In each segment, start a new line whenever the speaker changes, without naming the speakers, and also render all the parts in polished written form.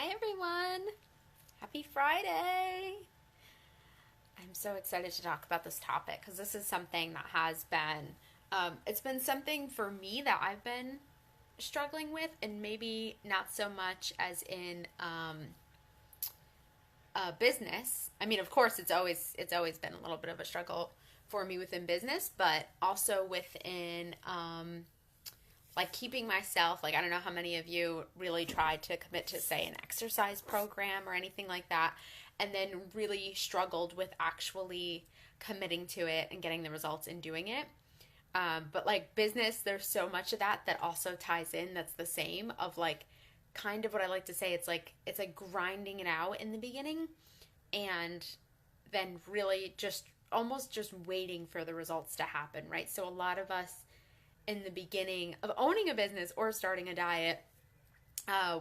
Hi, everyone. Happy Friday. I'm so excited to talk about this topic because this is something that has been, it's been something for me that I've been struggling with, and maybe not so much as in business. I mean, of course, it's always been a little bit of a struggle for me within business, but also within like keeping myself, like I don't know how many of you really tried to commit to say an exercise program or anything like that, and then really struggled with actually committing to it and getting the results in doing it. But like business, there's so much of that that also ties in, that's the same of like kind of what I like to say, it's like grinding it out in the beginning, and then really just almost just waiting for the results to happen, right? So a lot of us in the beginning of owning a business or starting a diet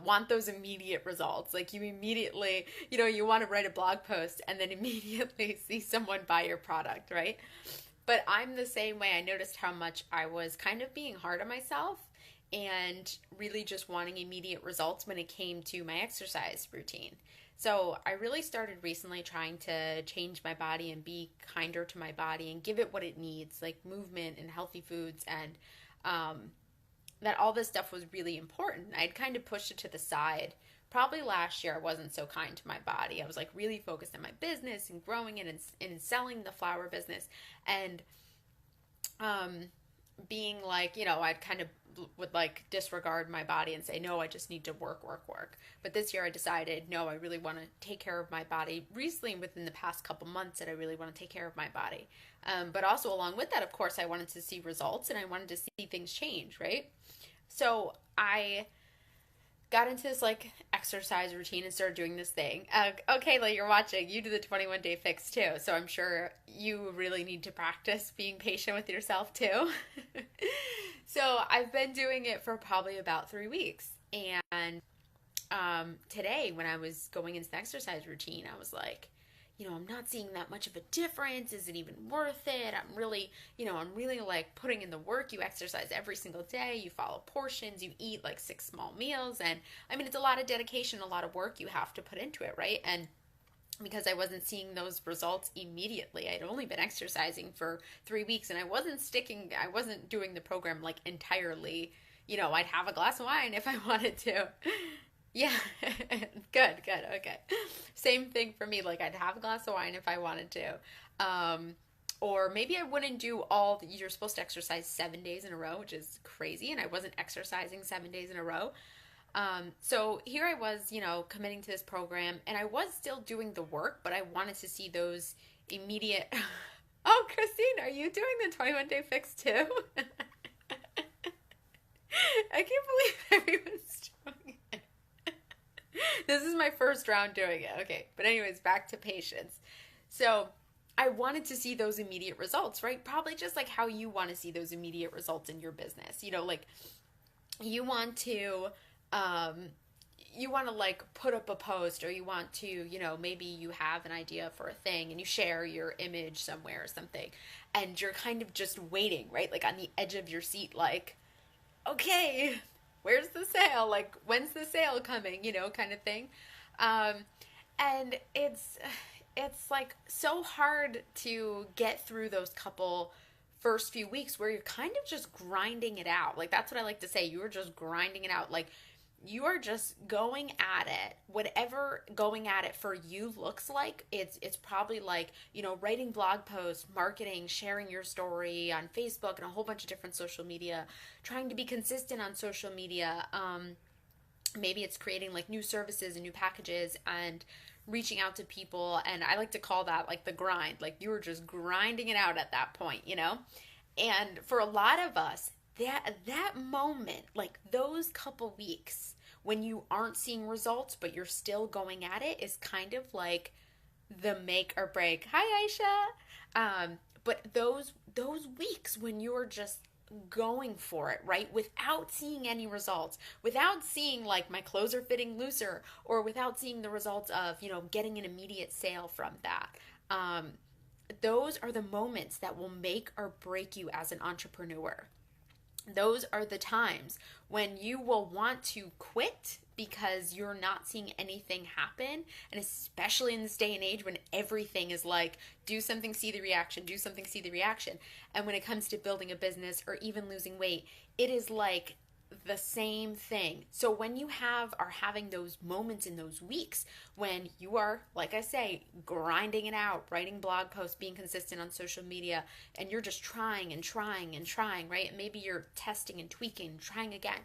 want those immediate results. Like you immediately, you want to write a blog post and then immediately see someone buy your product, right? But I'm the same way. I noticed how much I was kind of being hard on myself and really just wanting immediate results when it came to my exercise routine. So I really started recently trying to change my body and be kinder to my body and give it what it needs, like movement and healthy foods, and um, that all this stuff was really important. I'd kind of pushed it to the side. Probably last year, I wasn't so kind to my body. I was like really focused on my business and growing it and selling the flower business. And um, being like, I'd kind of would like disregard my body and say, no, I just need to work, work, work. But this year I decided, no, I really want to take care of my body. Recently, within the past couple months, that I really want to take care of my body. But also, along with that, of course, I wanted to see results and I wanted to see things change, right? So I got into this like exercise routine and started doing this thing. Okay, like you're watching, you do the 21 day fix too. So I'm sure you really need to practice being patient with yourself too. So I've been doing it for probably about 3 weeks. And today, when I was going into the exercise routine, I was like, I'm not seeing that much of a difference. Is it even worth it? I'm really like putting in the work. You exercise every single day. You follow portions. You eat like 6 small meals. And I mean, it's a lot of dedication, a lot of work you have to put into it, right? And because I wasn't seeing those results immediately, I'd only been exercising for 3 weeks and I wasn't doing the program like entirely. I'd have a glass of wine if I wanted to. Yeah, good, good, okay. Same thing for me. Like, I'd have a glass of wine if I wanted to. Um, or maybe I wouldn't do you're supposed to exercise 7 days in a row, which is crazy. And I wasn't exercising 7 days in a row. So here I was, committing to this program, and I was still doing the work, but I wanted to see those immediate. Oh, Christine, are you doing the 21 day fix too? I can't believe everyone's doing it. This is my first round doing it. Okay. But, anyways, back to patience. So, I wanted to see those immediate results, right? Probably just like how you want to see those immediate results in your business. Like you want to um you want to like put up a post, or you want to, maybe you have an idea for a thing and you share your image somewhere or something, and you're kind of just waiting, right? Like on the edge of your seat, like, okay, where's the sale? Like, when's the sale coming? Kind of thing. Um, and it's like so hard to get through those couple first few weeks where you're kind of just grinding it out. Like that's what I like to say. You are just grinding it out. Like you are just going at it, whatever going at it for you looks like. It's probably like, writing blog posts, marketing, sharing your story on Facebook and a whole bunch of different social media, trying to be consistent on social media. Maybe it's creating like new services and new packages and reaching out to people, and I like to call that like the grind. Like you were just grinding it out at that point. And for a lot of us, that moment, like those couple weeks when you aren't seeing results but you're still going at it, is kind of like the make or break. Hi, Aisha. But those weeks when you're just going for it, right? Without seeing any results, without seeing like my clothes are fitting looser, or without seeing the results of, getting an immediate sale from that. Um, those are the moments that will make or break you as an entrepreneur. Those are the times when you will want to quit because you're not seeing anything happen. And especially in this day and age when everything is like, do something, see the reaction, do something, see the reaction. And when it comes to building a business or even losing weight, it is like the same thing. So when you are having those moments in those weeks when you are, like I say, grinding it out, writing blog posts, being consistent on social media, and you're just trying and trying and trying, right? And maybe you're testing and tweaking and trying again.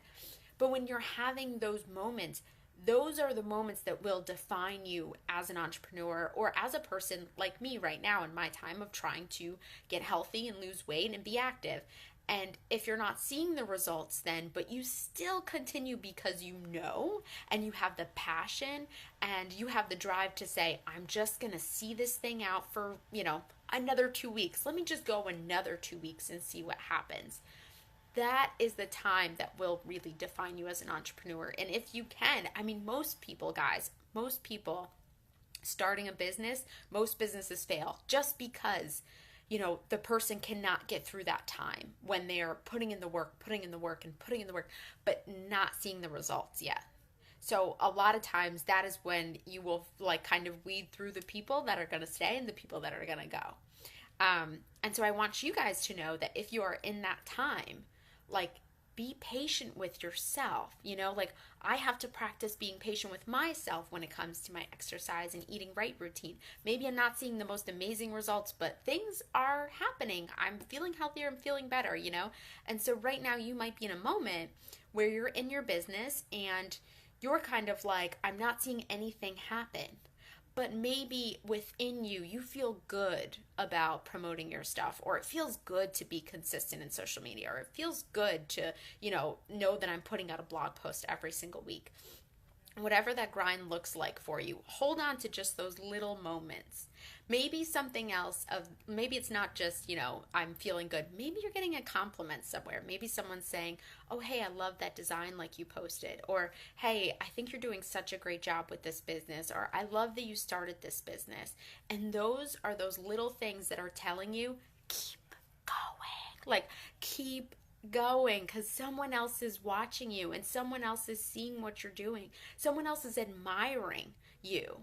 But when you're having those moments, those are the moments that will define you as an entrepreneur or as a person like me right now in my time of trying to get healthy and lose weight and be active. And if you're not seeing the results then, but you still continue because you know, and you have the passion and you have the drive to say, I'm just going to see this thing out for, another 2 weeks. Let me just go another 2 weeks and see what happens. That is the time that will really define you as an entrepreneur. And if you can, most people, guys, starting a business, most businesses fail just because the person cannot get through that time when they're putting in the work, but not seeing the results yet. So a lot of times that is when you will kind of weed through the people that are going to stay and the people that are going to go. And so I want you guys to know that if you are in that time, be patient with yourself. I have to practice being patient with myself when it comes to my exercise and eating right routine. Maybe I'm not seeing the most amazing results, but things are happening. I'm feeling healthier, I'm feeling better, And so right now you might be in a moment where you're in your business and you're kind of like, I'm not seeing anything happen. But maybe within you feel good about promoting your stuff, or it feels good to be consistent in social media, or it feels good to, know that I'm putting out a blog post every single week. Whatever that grind looks like for you, hold on to just those little moments. Maybe something else maybe it's not just, I'm feeling good. Maybe you're getting a compliment somewhere. Maybe someone's saying, oh, hey, I love that design like you posted. Or, hey, I think you're doing such a great job with this business. Or, I love that you started this business. And those are those little things that are telling you, keep going. Keep going, because someone else is watching you and someone else is seeing what you're doing. Someone else is admiring you,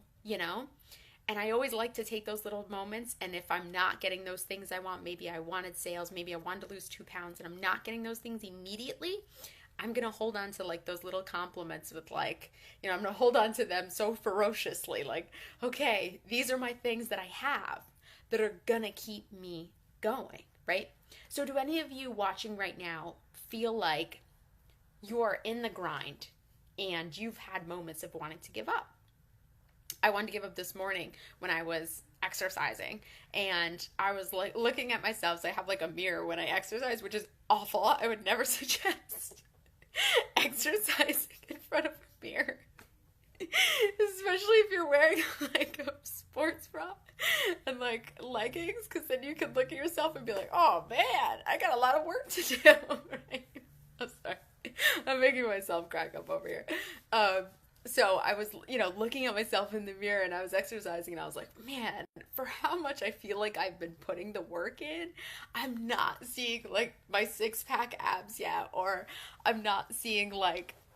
And I always like to take those little moments, and if I'm not getting those things I want, maybe I wanted sales, maybe I wanted to lose 2 pounds and I'm not getting those things immediately, I'm going to hold on to those little compliments with I'm going to hold on to them so ferociously. Okay, these are my things that I have that are going to keep me going, right? So do any of you watching right now feel like you're in the grind and you've had moments of wanting to give up? I wanted to give up this morning when I was exercising, and I was looking at myself. So I have a mirror when I exercise, which is awful. I would never suggest exercising in front of a mirror, especially if you're wearing a sports bra and leggings, because then you can look at yourself and be like, oh man, I got a lot of work to do. Right? I'm sorry, I'm making myself crack up over here. So I was, looking at myself in the mirror, and I was exercising, and I was like, man, for how much I feel like I've been putting the work in, I'm not seeing my 6-pack abs yet, or I'm not seeing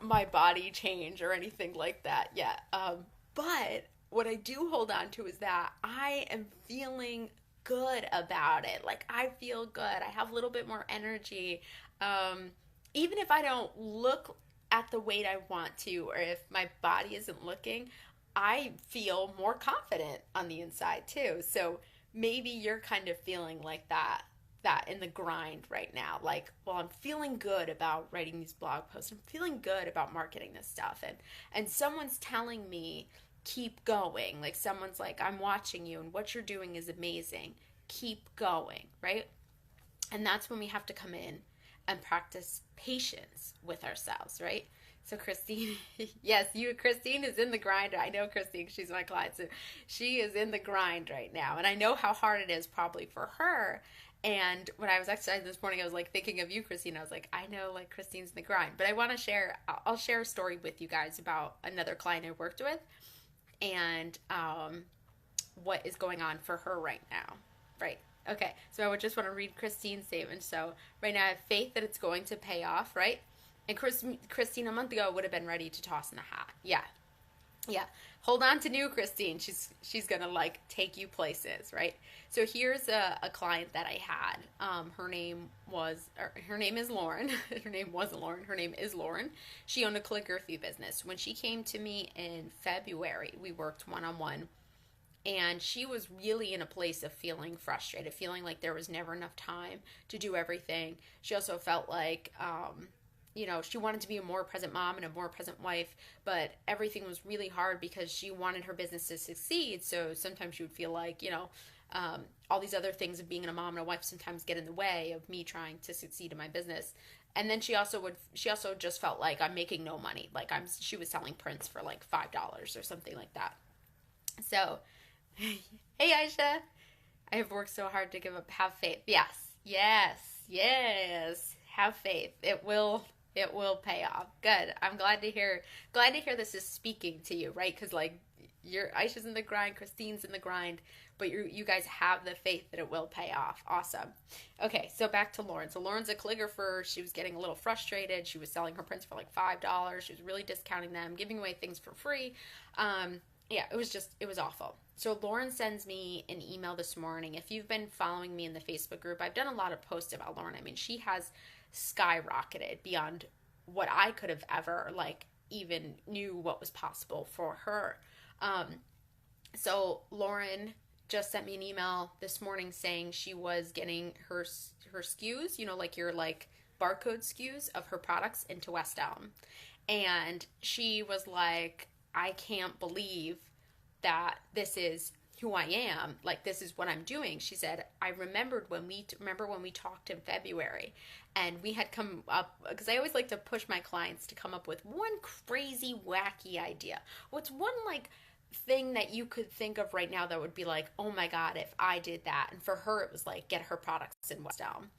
my body change or anything like that yet. But what I do hold on to is that I am feeling good about it. I feel good. I have a little bit more energy. Even if I don't look at the weight I want to, or if my body isn't looking, I feel more confident on the inside too. So maybe you're kind of feeling like that in the grind right now. I'm feeling good about writing these blog posts. I'm feeling good about marketing this stuff. And someone's telling me, keep going. Someone's like, I'm watching you and what you're doing is amazing. Keep going, right? And that's when we have to come in and practice patience with ourselves, right? So Christine, yes, Christine is in the grind. I know Christine, she's my client, so she is in the grind right now. And I know how hard it is probably for her. And when I was exercising this morning, I was thinking of you, Christine. I was like, I know Christine's in the grind. But I want to I'll share a story with you guys about another client I worked with and what is going on for her right now, right? Okay, so I would just want to read Christine's statement. So right now I have faith that it's going to pay off, right? And Christine a month ago would have been ready to toss in the hat. Yeah. Yeah. Hold on to new Christine. She's gonna like take you places, right? So here's a client that I had. Her name is Lauren. Her name wasn't Lauren. Her name is Lauren. She owned a calligraphy business. When she came to me in February, we worked one-on-one, and she was really in a place of feeling frustrated, feeling like there was never enough time to do everything. She also felt like she wanted to be a more present mom and a more present wife, but everything was really hard because she wanted her business to succeed. So sometimes she would feel like, all these other things of being a mom and a wife sometimes get in the way of me trying to succeed in my business. And then she also just felt like I'm making no money. Like she was selling prints for like $5 or something like that. So, hey Aisha, I have worked so hard to give up. Have faith. Yes. Have faith. It will pay off. Good. I'm glad to hear this is speaking to you, right? Because like Aisha's in the grind, Christine's in the grind, but you guys have the faith that it will pay off. Awesome. Okay, so back to Lauren. So Lauren's a calligrapher. She was getting a little frustrated. She was selling her prints for like $5. She was really discounting them, giving away things for free. It was awful. So Lauren sends me an email this morning. If you've been following me in the Facebook group, I've done a lot of posts about Lauren. I mean, she has skyrocketed beyond what I could have ever even knew what was possible for her. So Lauren just sent me an email this morning saying she was getting her SKUs, your barcode SKUs of her products into West Elm. And she was like, I can't believe that this is who I am. Like, this is what I'm doing. She said, I remembered when we talked in February, and we had come up, because I always like to push my clients to come up with one crazy, wacky idea. What's one thing that you could think of right now that would be like, oh my God, if I did that? And for her, it was like, get her products in West Elm.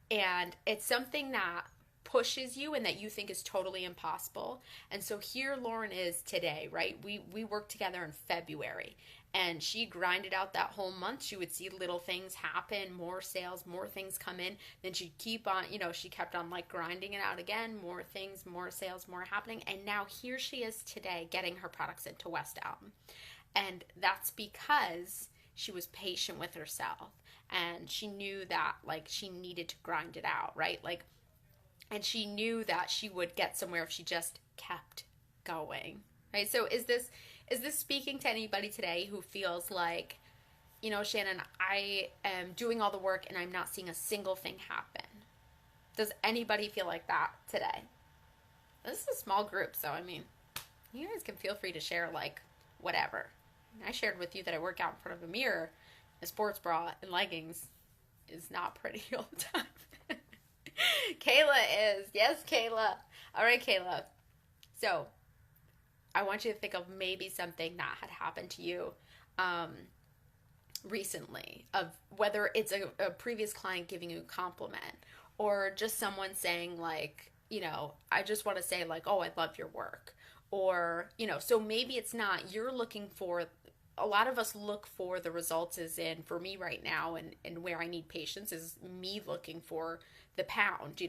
And it's something that pushes you and that you think is totally impossible. And so here Lauren is today, right? We worked together in February, and she grinded out that whole month. She would see little things happen, more sales, more things come in. Then she'd keep on, she kept on grinding it out again, more things, more sales, more happening. And now here she is today getting her products into West Elm. And that's because she was patient with herself, and she knew that she needed to grind it out, right? And she knew that she would get somewhere if she just kept going, right? So is this speaking to anybody today who feels like, Shannon, I am doing all the work and I'm not seeing a single thing happen? Does anybody feel like that today? This is a small group, so I mean, you guys can feel free to share whatever. I shared with you that I work out in front of a mirror. A sports bra and leggings is not pretty all the time. Kayla is. Yes, Kayla. All right, Kayla. So I want you to think of maybe something that had happened to you recently, of whether it's a previous client giving you a compliment, or just someone saying I just want to say oh, I love your work. Or, so maybe it's not, you're looking for, a lot of us look for the results, as in for me right now, and where I need patience is me looking for the pound,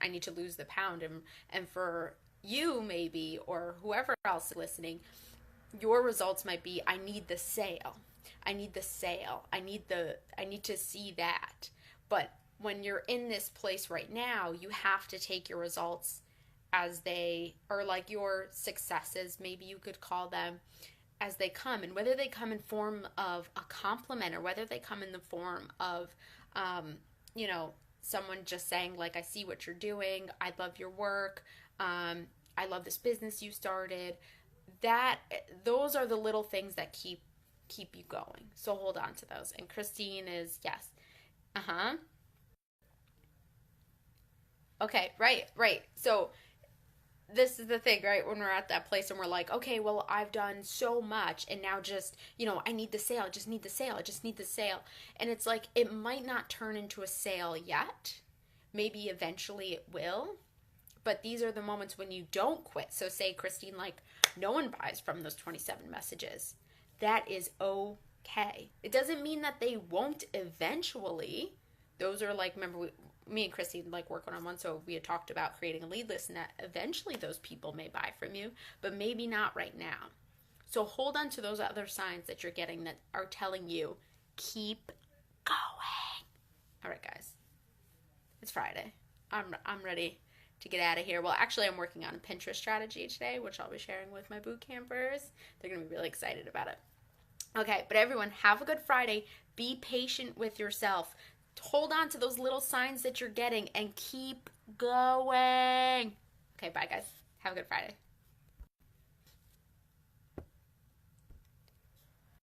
I need to lose the pound. And for you maybe, or whoever else is listening, your results might be, I need the sale. I need to see that. But when you're in this place right now, you have to take your results as they, or your successes, maybe you could call them, as they come. And whether they come in form of a compliment, or whether they come in the form of, someone just saying I see what you're doing, I love your work, I love this business you started. Those are the little things that keep you going. So hold on to those. And Christine is yes. Okay, right. So this is the thing, right? When we're at that place and we're like, okay, well, I've done so much, and now just, I need the sale. I just need the sale. And it's it might not turn into a sale yet. Maybe eventually it will. But these are the moments when you don't quit. So say, Christine, no one buys from those 27 messages. That is okay. It doesn't mean that they won't eventually. Those are remember me and Christy like work on one, so we had talked about creating a lead list and that eventually those people may buy from you, but maybe not right now. So hold on to those other signs that you're getting that are telling you, keep going. All right, guys. It's Friday. I'm ready to get out of here. Well, actually, I'm working on a Pinterest strategy today, which I'll be sharing with my boot campers. They're going to be really excited about it. Okay, but everyone, have a good Friday. Be patient with yourself. Hold on to those little signs that you're getting and keep going. Okay, bye, guys. Have a good Friday.